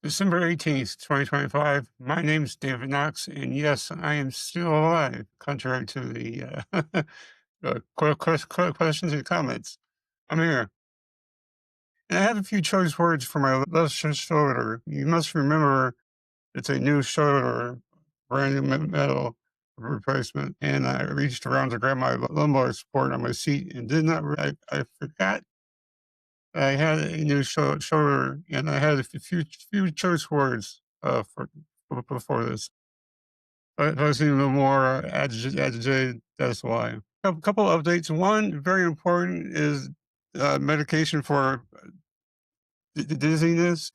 December 18th, 2025. My name's David Knox, and yes, I am still alive, contrary to the questions and comments. I'm here. And I have a few choice words for my left shoulder. You must remember it's a new shoulder, brand new metal replacement. And I reached around to grab my lumbar support on my seat and did not, I forgot I had a new shoulder, and I had a few choice words before this. If I was feeling a little more agitated, that's why. A couple of updates. One, very important, is medication for dizziness.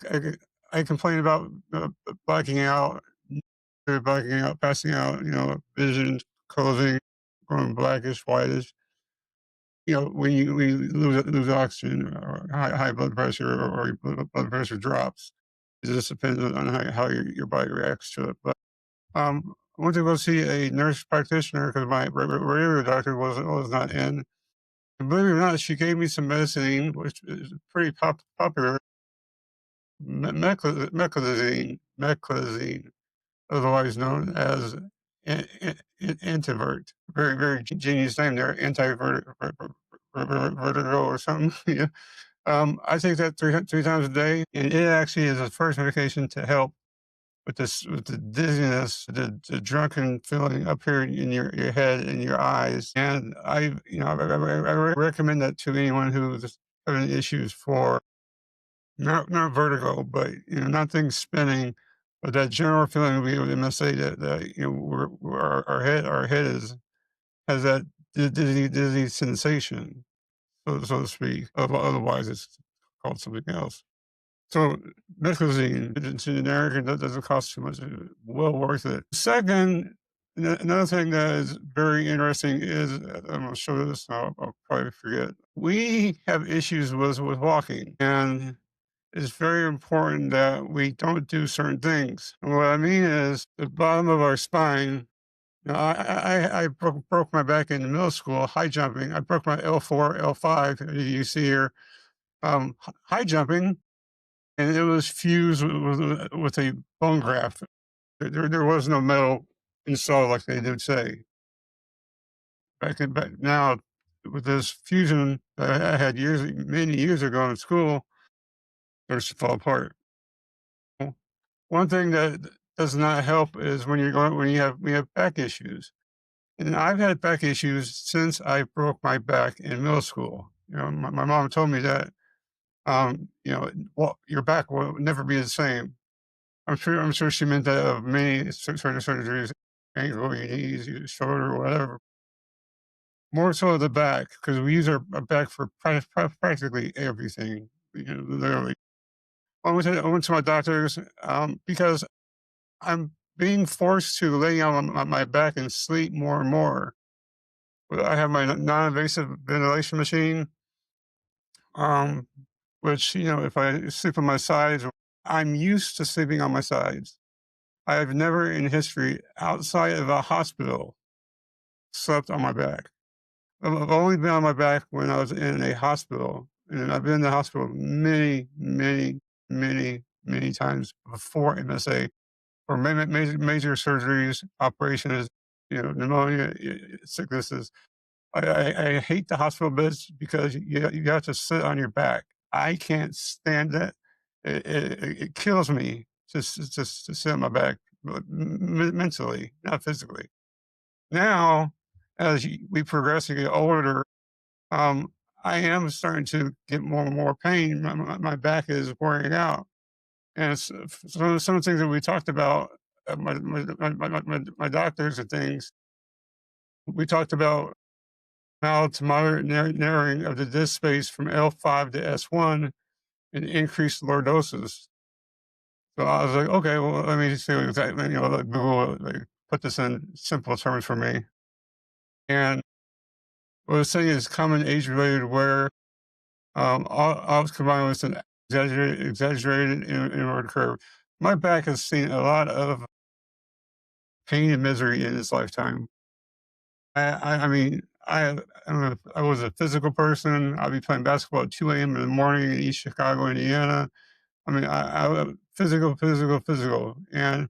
I complain about blacking out, blacking out, passing out, vision closing, going blackish, whitish. When you lose oxygen or high blood pressure, or your blood pressure drops, it just depends on how your body reacts to it. But I went to go see a nurse practitioner because my regular doctor was not in. And believe it or not, she gave me some medicine, which is pretty popular, meclizine, otherwise known as Antivert. Very genius name there, anti-vertigo or something. Yeah. I take that three times a day, and it actually is the first medication to help with the dizziness, the drunken feeling up here in your head and your eyes. And I recommend that to anyone who's having issues for not vertigo, but not things spinning, but that general feeling we have with MSA that our head has that dizzy sensation, so to speak. Otherwise, it's called something else. So methazine, it's generic and that doesn't cost too much. Well worth it. Second, another thing that is very interesting is I'm going to show you this. I'll probably forget. We have issues with walking, and it's very important that we don't do certain things. And what I mean is the bottom of our spine. I broke my back in middle school high jumping. I broke my L4, L5. You see here, high jumping, and it was fused with a bone graft. There was no metal installed like they do today. Back now, with this fusion that I had many years ago in school, starts to fall apart. One thing that does not help is when we have back issues. And I've had back issues since I broke my back in middle school. My mom told me that, well, your back will never be the same. I'm sure she meant that of many certain surgeries, ankle, your knees, your shoulder, whatever. More so the back, because we use our back for practically everything, literally. I went to my doctors because I'm being forced to lay on my back and sleep more and more. I have my non-invasive ventilation machine, um, which, if I sleep on my sides, I'm used to sleeping on my sides. I have never in history outside of a hospital slept on my back. I've only been on my back when I was in a hospital, and I've been in the hospital many times before MSA for major surgeries, operations, pneumonia, sicknesses. I hate the hospital beds because you have to sit on your back. I can't stand that. It kills me to sit on my back mentally, not physically. Now, as we progress and get older, um, I am starting to get more and more pain. My back is wearing out. And some of the things that we talked about, my doctors and things, we talked about mild to moderate narrowing of the disk space from L5 to S1 and increased lordosis. So I was like, okay, well, let me see what exactly, like Google, like, put this in simple terms for me. And what it's saying is common age-related wear, all combined with an exaggerated inward curve. My back has seen a lot of pain and misery in its lifetime. I mean, I was a physical person. I'd be playing basketball at 2 a.m. in the morning in East Chicago, Indiana. I mean, physical. And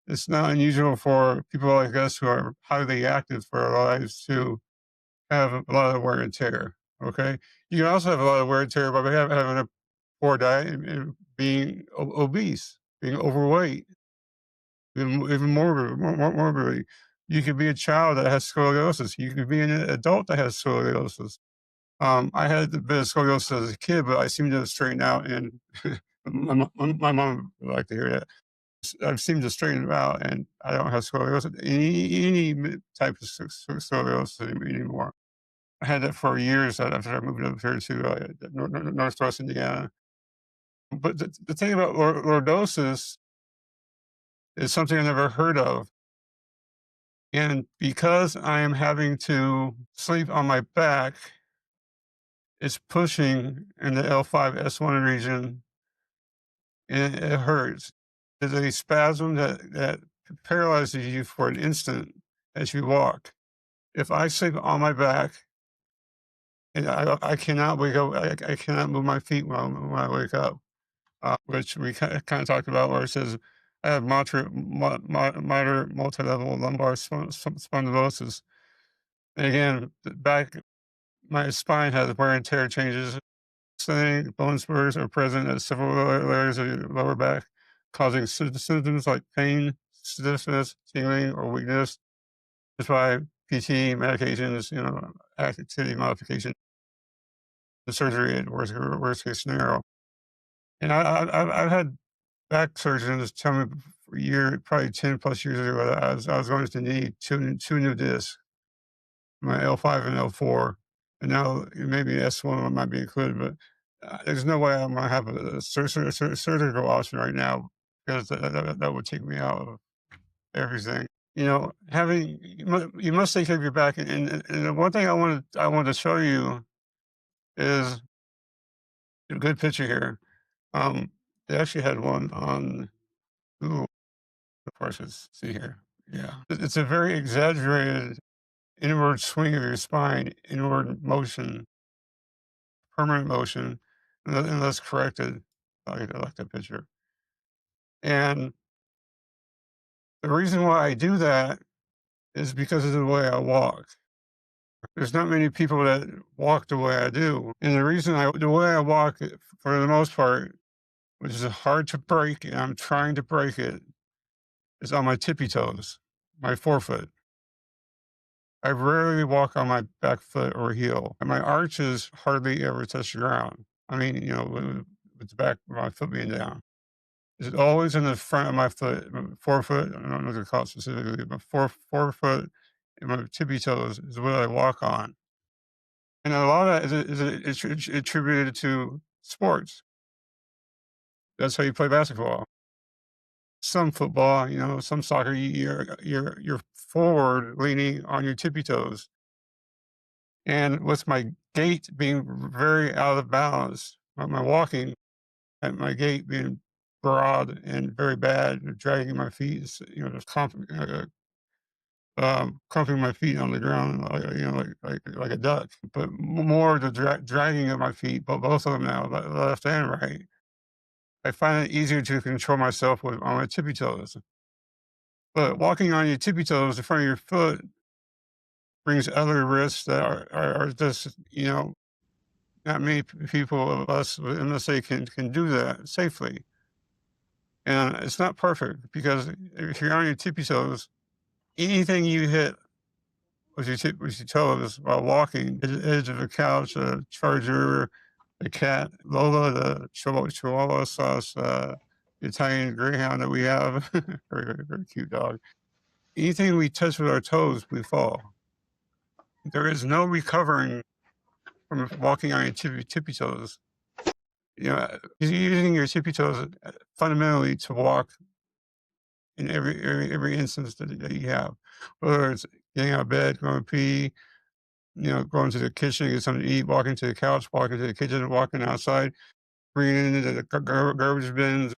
it's not unusual for people like us who are highly active for our lives to have a lot of wear and tear. Okay. You can also have a lot of wear and tear by having a poor diet and being obese, being overweight, even morbidly. You could be a child that has scoliosis. You could be an adult that has scoliosis. I had a bit of scoliosis as a kid, but I seem to have straightened out. And my mom would like to hear that. I've seemed to straighten it out, and I don't have scoliosis, any type of scoliosis anymore. I had that for years after I moved up here to Northwest Indiana. But the thing about lordosis is something I never heard of. And because I am having to sleep on my back, it's pushing in the L5S1 region, and it hurts. There's a spasm that paralyzes you for an instant as you walk. If I sleep on my back, and I cannot wake up, I cannot move my feet when I wake up, which we kind of talked about, where it says I have moderate multi-level lumbar spondylosis. And again, the back, my spine has wear and tear changes. Bone spurs are present at several layers of your lower back, causing symptoms like pain, stiffness, tingling, or weakness. That's why PT medications, activity modification, the surgery at worst case scenario. And I've had back surgeons tell me for a year, probably 10 plus years ago, that I was going to need two new discs, my L5 and L4. And now maybe S1 might be included, but there's no way I'm going to have a surgical option right now, because that would take me out of everything. You must take care of your back. And the one thing I want to show you is a good picture here. They actually had one on Google. Of course, let's see here. Yeah. It's a very exaggerated inward swing of your spine, inward motion, permanent motion, unless corrected. I like that picture. And the reason why I do that is because of the way I walk. There's not many people that walk the way I do. And the way I walk, for the most part, which is hard to break, and I'm trying to break it, is on my tippy toes, my forefoot. I rarely walk on my back foot or heel, and my arches hardly ever touch the ground. I mean, with the back of my foot being down. It's always in the front of my foot, forefoot. I don't know what to call it specifically, but forefoot and my tippy toes is what I walk on. And a lot of that is attributed to sports. That's how you play basketball. Some football, some soccer, you're forward leaning on your tippy toes. And with my gait being very out of balance, my walking and my gait being broad and very bad, dragging my feet, just clumping my feet on the ground, like a duck. But more the dragging of my feet, but both of them now, left and right. I find it easier to control myself on my tippy toes. But walking on your tippy toes in front of your foot brings other risks that are just, not many people of us with MSA can do that safely. And it's not perfect, because if you're on your tippy toes, anything you hit with your toes while walking, the edge of a couch, a charger, a cat, Lola, the Chihuahua sauce, Italian greyhound that we have, very cute dog. Anything we touch with our toes, we fall. There is no recovering from walking on your tippy toes. You're using your tippy toes fundamentally to walk in every instance that you have, whether it's getting out of bed, going to pee, going to the kitchen, get something to eat, walking to the couch, walking to the kitchen, walking outside, bringing into the garbage bins.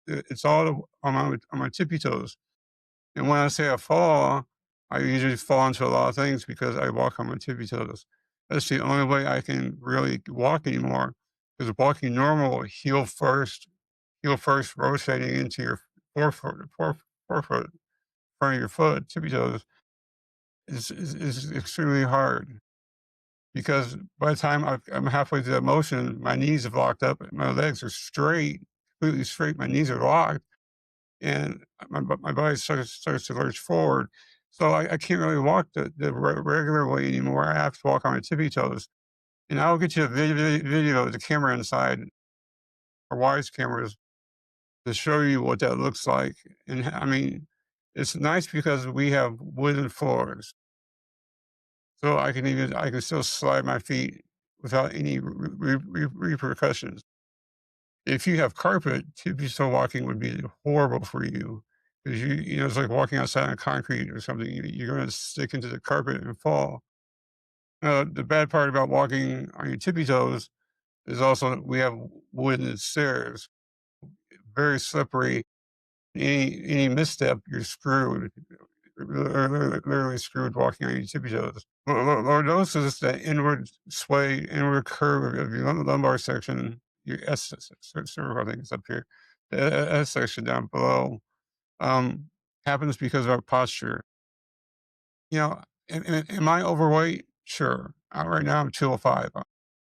It's all on my tippy toes. And when I say I fall, I usually fall into a lot of things because I walk on my tippy toes. That's the only way I can really walk anymore, because walking normal, heel first, heel first rotating into your forefoot, front of your foot, tippy toes, is extremely hard because by the time I'm halfway through that motion, my knees have locked up, my legs are straight, completely straight, my knees are locked, and my body starts to lurch forward. So I can't really walk the regular way anymore. I have to walk on my tippy toes. And I'll get you a video of the camera inside or wise cameras to show you what that looks like. And I mean, it's nice because we have wooden floors, so I can still slide my feet without any repercussions. If you have carpet, tippy toe walking would be horrible for you because it's like walking outside on concrete or something. You're going to stick into the carpet and fall. The bad part about walking on your tippy toes is also that we have wooden stairs, very slippery. Any misstep, you're screwed. Literally screwed walking on your tippy toes. Lordosis is the inward sway, inward curve of your lumbar section, your cervical, I think it's up here, the S section down below, um, happens because of our posture. You know, am I overweight? Sure. Right now I'm 205.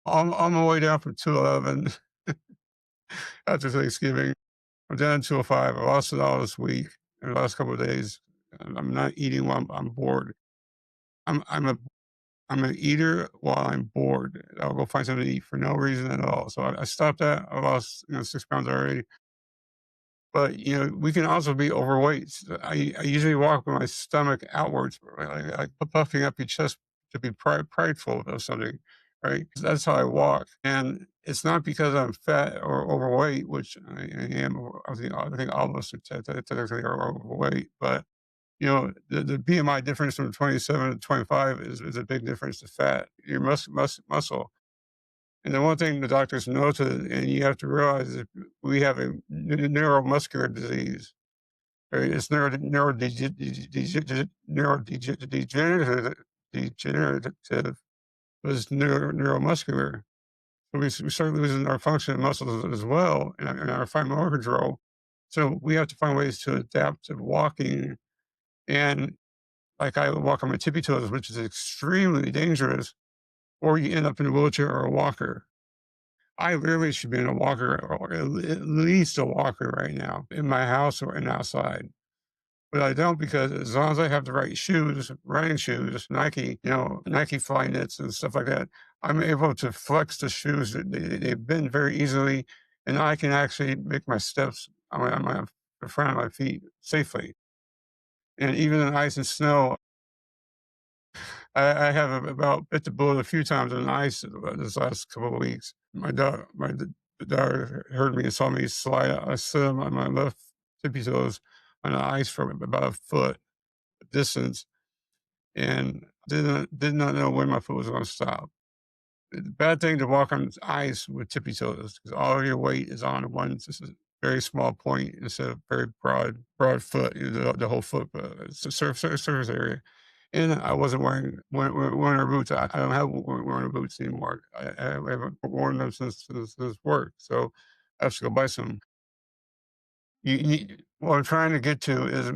I'm on my way down from 211 after Thanksgiving. I'm down to 205. I lost it all this week in the last couple of days. I'm not eating while I'm bored. I'm I'm a I'm an eater while I'm bored. I'll go find something to eat for no reason at all. So I stopped that. I lost 6 pounds already. But we can also be overweight. I usually walk with my stomach outwards, like puffing up your chest to be prideful of something, right? That's how I walk, and it's not because I'm fat or overweight, which I am. I think all of us are technically are overweight, but the BMI difference from 27 to 25 is a big difference to fat. Your muscle. And the one thing the doctors noted, and you have to realize, is we have a neuromuscular disease. Right? It's neurodegenerative, but it's neuromuscular. So we start losing our function of muscles as well, and our fine motor control. So we have to find ways to adapt to walking. And like I walk on my tippy toes, which is extremely dangerous, or you end up in a wheelchair or a walker. I literally should be in a walker or at least a walker right now in my house or and outside. But I don't because as long as I have the right shoes, running shoes, Nike, Nike fly knits and stuff like that, I'm able to flex the shoes. They bend very easily, and I can actually make my steps on the front of my feet safely. And even in ice and snow, I have about bit the bullet a few times on ice this last couple of weeks. The daughter heard me and saw me slide. I slid on my left tippy toes on the ice for about a foot distance, and did not know when my foot was going to stop. The bad thing to walk on ice with tippy toes because all your weight is on one just a very small point instead of very broad foot. The whole foot, it's the surface area. And I wasn't wearing boots. I don't have wearing boots anymore. I haven't worn them since work, so I have to go buy some. What I'm trying to get to is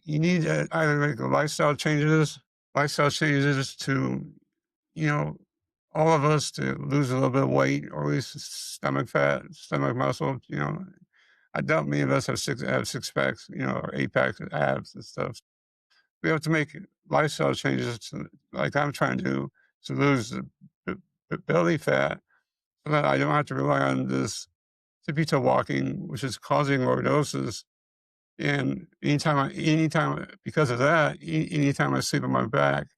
you need to either make lifestyle changes to, you know, all of us to lose a little bit of weight or at least stomach fat, stomach muscle. I doubt many of us have 6 packs, or 8 packs of abs and stuff. We have to make lifestyle changes like I'm trying to do, to lose the belly fat so that I don't have to rely on this tippy toe walking, which is causing lordosis. And because of that, anytime I sleep on my back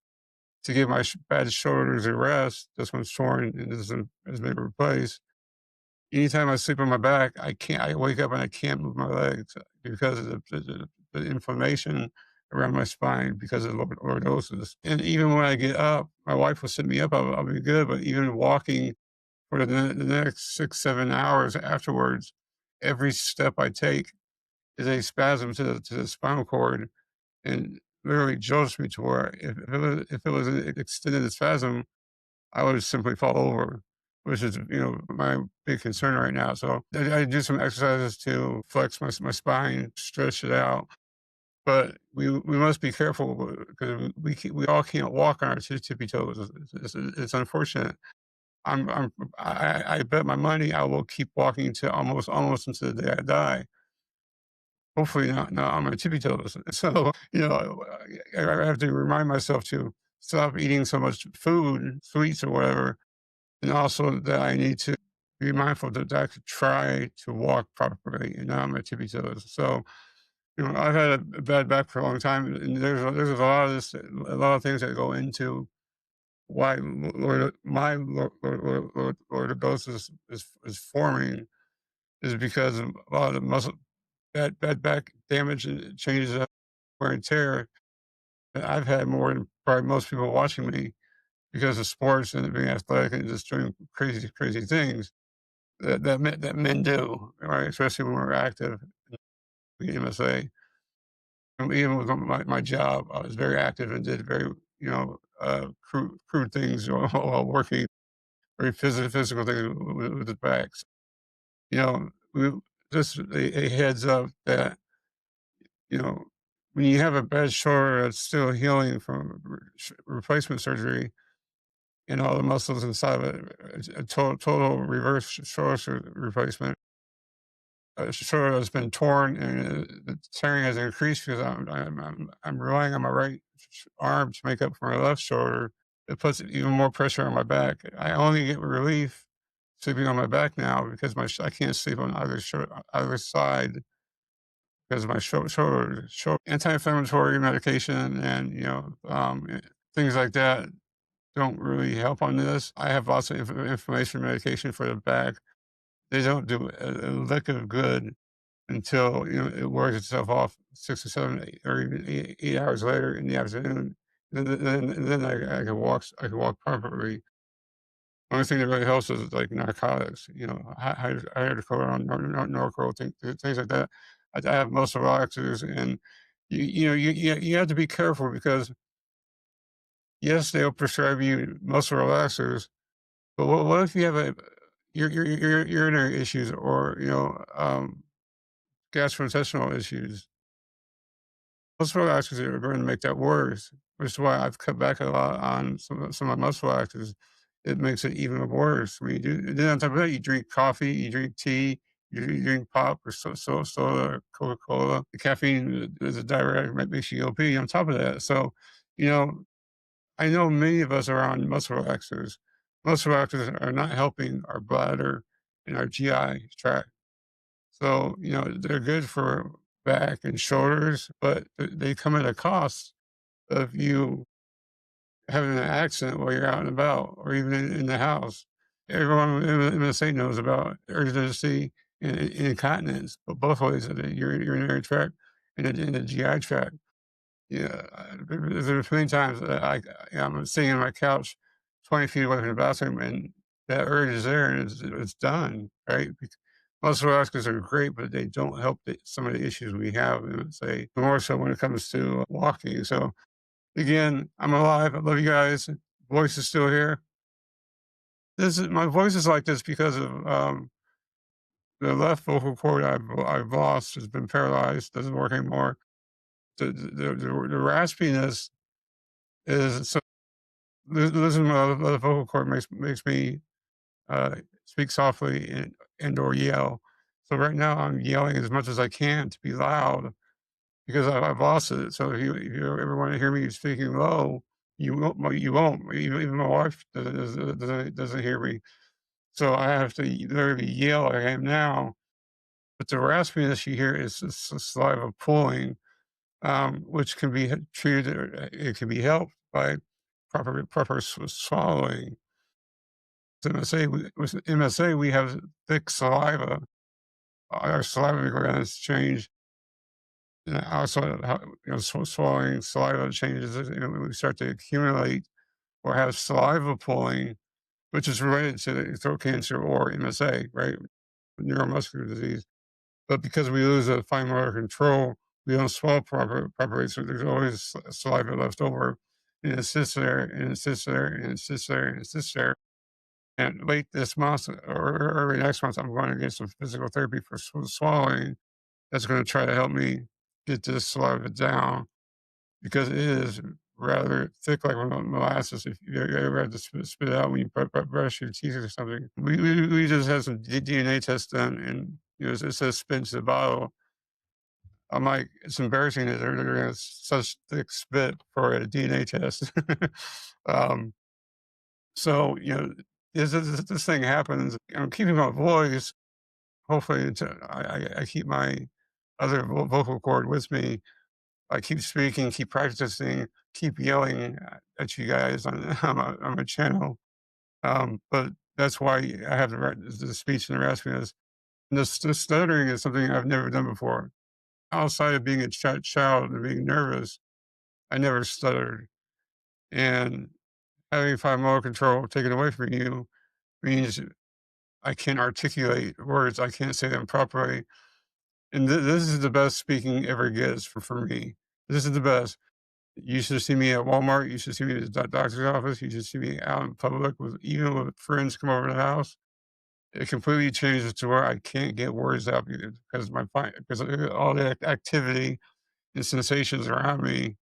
to give my bad shoulders a rest, this one's torn and has been replaced. Anytime I sleep on my back, I wake up and I can't move my legs because of the inflammation around my spine because of lordosis. And even when I get up, my wife will sit me up, I'll be good. But even walking for the next 6, 7 hours afterwards, every step I take is a spasm to the spinal cord and literally jolts me to where if it was an extended spasm, I would simply fall over. which is, my big concern right now. So I do some exercises to flex my spine, stretch it out. But we must be careful because we all can't walk on our tippy toes. It's unfortunate. I bet my money I will keep walking to almost until the day I die. Hopefully not on my tippy toes. So, I have to remind myself to stop eating so much food, sweets or whatever, and also that I need to be mindful that I could try to walk properly and not on my tippy toes. So, I've had a bad back for a long time, and there's a lot of things that go into why lordosis is forming is because of a lot of the muscle bad back damage and changes up wear and tear that I've had more than probably most people watching me because of sports and being athletic and just doing crazy things that men do, right? Especially when we're active in MSA. Even with my job, I was very active and did very, crude things while working, very physical things with the backs. We just a heads up that, you know, when you have a bad shoulder that's still healing from replacement surgery and all the muscles inside of it, a total reverse shoulder replacement. Shoulder has been torn and the tearing has increased because I'm relying on my right arm to make up for my left shoulder. It puts even more pressure on my back. I only get relief sleeping on my back now because I can't sleep on either side because of my shoulder. Anti-inflammatory medication and things like that don't really help on this. I have lots of inflammation medication for the back. They don't do a lick of good until, it wears itself off 6 or 7, 8 or even 8 hours later in the afternoon. Then I can walk properly. Only thing that really helps is, like, narcotics, hydrocodone, Norco, things like that. I have muscle relaxers, and you have to be careful because, yes, they'll prescribe you muscle relaxers, but what if you have a urinary issues or, gastrointestinal issues? Muscle relaxers are going to make that worse, which is why I've cut back a lot on some of my muscle relaxers. It makes it even worse. When you do, and then on top of that, you drink coffee, you drink tea, you drink pop or soda, Coca Cola. The caffeine is a diuretic, makes you go pee. On top of that, so you know, I know many of us are on muscle relaxers. Muscle relaxers are not helping our bladder and our GI tract. So, they're good for back and shoulders, but they come at a cost of you having an accident while you're out and about or even in the house. Everyone in the MSA knows about urgency and incontinence, but both ways of the urinary tract and in the GI tract. Yeah, there's many times that I'm sitting on my couch 20 feet away from the bathroom, and that urge is there, and it's done, right? Muscle relaxers are great, but they don't help some of the issues we have, and say more so when it comes to walking. So again, I'm alive. I love you guys. Voice is still here. This is my voice is like this because of the left vocal cord I've lost has been paralyzed, doesn't work anymore. The raspiness is so losing my vocal cord makes me speak softly and or yell. So right now I'm yelling as much as I can to be loud because I've lost it. So if you ever want to hear me speaking low, you won't. You won't. Even my wife doesn't hear me. So I have to literally yell like I am now. But the raspiness you hear is saliva pulling, which can be treated. It can be helped by proper swallowing. With MSA, we have thick saliva. Our saliva glands change, and also how, swallowing saliva changes. We start to accumulate or have saliva pulling, which is related to the throat cancer or MSA, right? Neuromuscular disease. But because we lose a fine motor control, we don't swallow properly. So there's always saliva left over, and it sits there, and it sits there, and it sits there, and it sits there. And late this month or early next month, I'm going to get some physical therapy for swallowing. That's going to try to help me get this saliva down because it is rather thick, like molasses. If you ever had to spit it out when you brush your teeth or something, we just had some DNA tests done, and it says spit into the bottle. I'm like, it's embarrassing that they're gonna such thick spit for a DNA test. um, so this thing happens. I'm keeping my voice. Hopefully, I keep my other vocal cord with me. I keep speaking, keep practicing, keep yelling at you guys on on my channel. But that's why I have the speech and the raspiness. And the stuttering is something I've never done before. Outside of being a child and being nervous, I never stuttered. And having five motor control taken away from you means I can't articulate words. I can't say them properly. And this is the best speaking ever gets for me. This is the best. You should see me at Walmart. You should see me at the doctor's office. You should see me out in public with even with friends come over to the house. It completely changes to where I can't get words out because because all the activity and sensations around me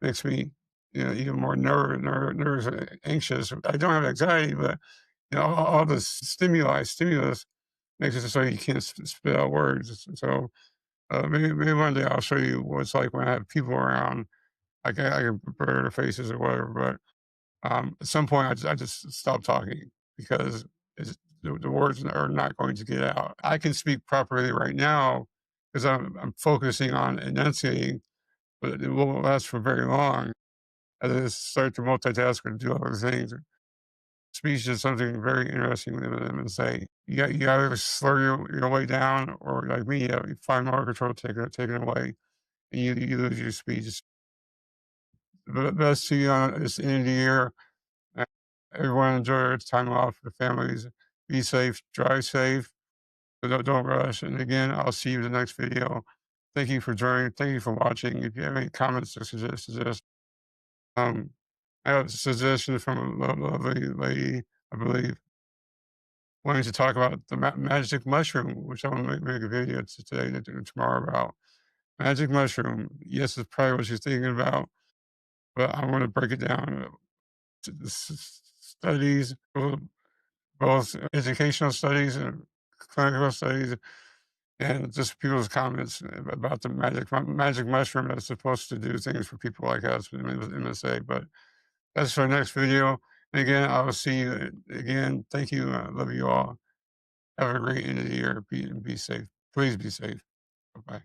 makes me even more nervous, and anxious. I don't have anxiety, but all the stimulus makes it so you can't spit out words. So maybe one day I'll show you what it's like when I have people around. I can prepare their faces or whatever, but at some point I just stop talking because the words are not going to get out. I can speak properly right now because I'm focusing on enunciating, but it won't last for very long. As I start to multitask and do other things. Speech is something very interesting with them and say, you either slur your way down or like me, you find motor control taken away and you lose your speech. The best to you on this end of the year. uh, Everyone enjoy their time off with families. Be safe, drive safe, but don't rush. And again, I'll see you in the next video. Thank you for joining. Thank you for watching. If you have any comments or suggest um, I have a suggestion from a lovely lady, I believe, wanting to talk about the magic mushroom, which I want to make a video today to tomorrow about. Magic mushroom. Yes, it's probably what she's thinking about, but I want to break it down to the studies, both educational studies and clinical studies, and just people's comments about the magic mushroom that's supposed to do things for people like us with MSA. But that's our next video. And again, I will see you again. Thank you. I love you all. Have a great end of the year. Be safe. Please be safe. Bye bye.